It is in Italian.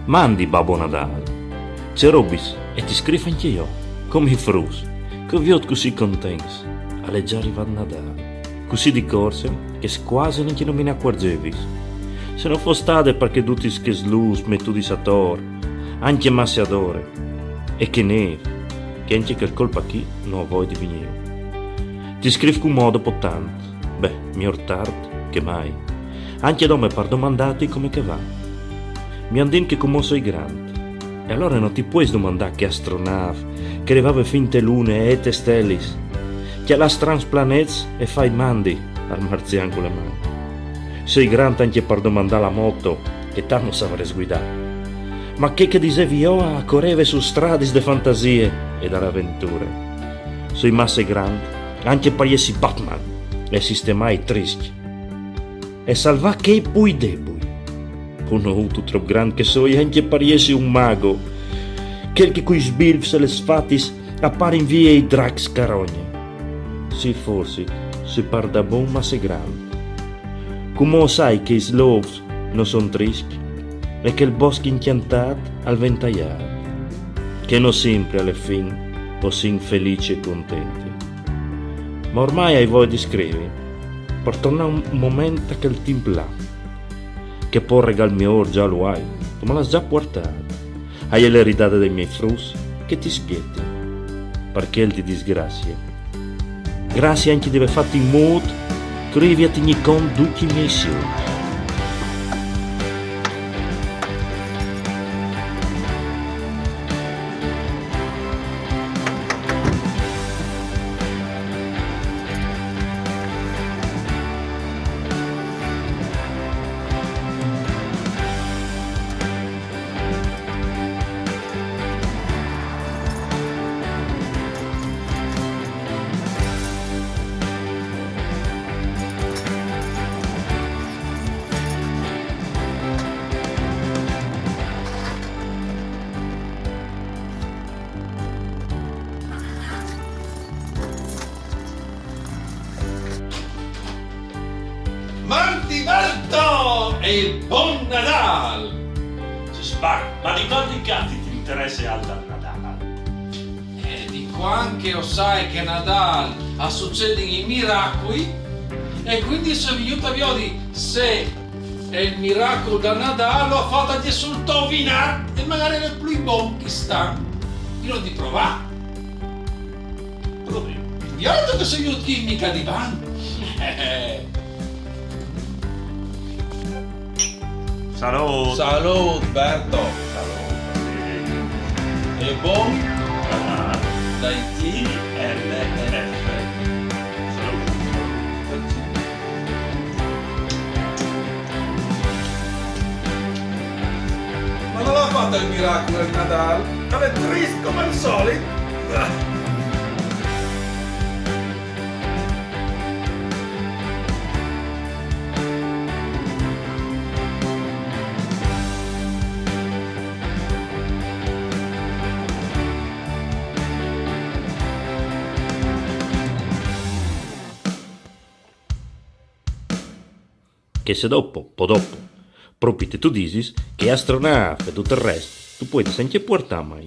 Mandi Babbo Nadal. C'è Robis e ti scrivo anche io, come i frus, che vi ho così contenti. Alle già arrivato Nadal, così di corsa che quasi neanche non me ne accorgevi. Se non fosse stato perché tutti che slus, metto di sator, anche massiadore, e che neve, che anche che colpa chi non vuoi di venire. Ti scrivo con modo potente, miglior tardi che mai, anche dopo per domandati come che va. Mi han detto che come sei grande, e allora non ti puoi domandare che astronave, che arrivava finte lune e te stellis, che alla transplanets e fai mandi al marziano con le mani. Sei grande anche per domandare la moto, che tanto saprei guidare. Ma che dicevi io a correre su strade de fantasie e dall'avventure. Sei masse grande, anche per essere Batman, e sistemare i trischi. E salvare che poi debui. Uno troppo grande che sono anche per essere un mago, quel che coi sbilfs e le sfatis appare in via i drax carogne. Sì, forse, si par da buon ma sei grande. Come sai che i slows non sono trischi e che il bosco incantato al ventagliato, che non sempre alle fin o sin felici e contenti. Ma ormai hai voglia di scrivere, per tornare un momento a quel tempo là, che poi regal mio già lo hai, tu me l'hai già portato, hai le ridate dei miei frus che ti spieti, perché il ti disgrazia. Grazie anche di aver fatto in modo che arrivi a tenere conto di tutti i miei sogni. Mantiverto e il buon Nadal! Ma di quanti cazzi ti interessa al Natale? Dico anche, o sai che Nadal a succedono i miracoli e quindi se venuta viodi se è il miracolo da Nadal lo ha fatto di soltovinare e magari è più buon che sta. Io non ti provare. Provi. Io ho detto che sei io chimica di van. Salute. Salute Berto. E buon dai TLF. Ma non l'ha fatto il miracolo il Nadal? È triste come al solito. Che se dopo, proprio tu dici che astronave e tutto il resto, tu puoi anche portare mai.